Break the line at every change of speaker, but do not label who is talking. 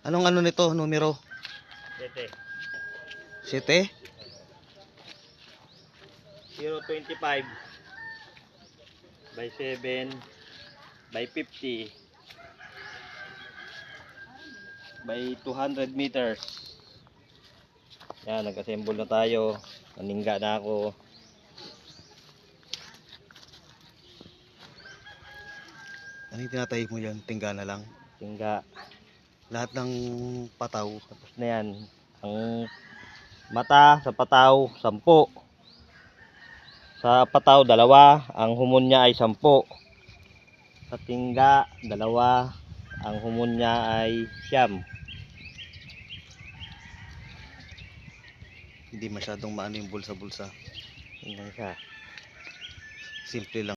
Anong ano nito, numero?
7.
7?
0.25 by 7 by 50 by 200 meters. Yan, nag-assemble na tayo. Naningga na ako.
Ano yung tinatayo mo yan? Tingga na lang.
Tingga.
Lahat ng pataw.
Tapos na yan. Ang mata sa pataw, 10. Sa pataw, 2. Ang humon niya ay 10. Sa tingga, 2. Ang humon niya ay 9.
Hindi masyadong maano yung bulsa-bulsa.
Yun lang siya.
Simple lang.